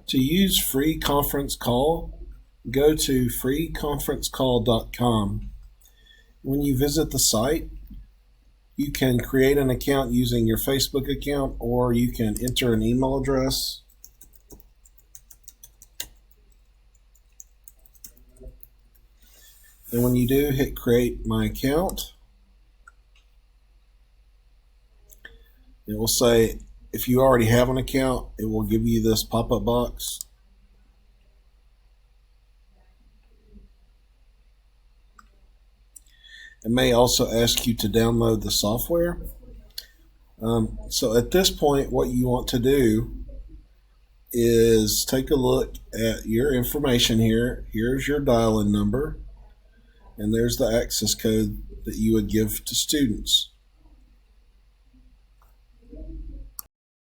To use free conference call, go to freeconferencecall.com. When you visit the site, you can create an account using your Facebook account, or you can enter an email address. And when you do, hit create my account. It will say, if you already have an account, it will give you this pop-up box. It may also ask you to download the software. So at this point, what you want to do is take a look at your information here. Here's your dial-in number, and there's the access code that you would give to students.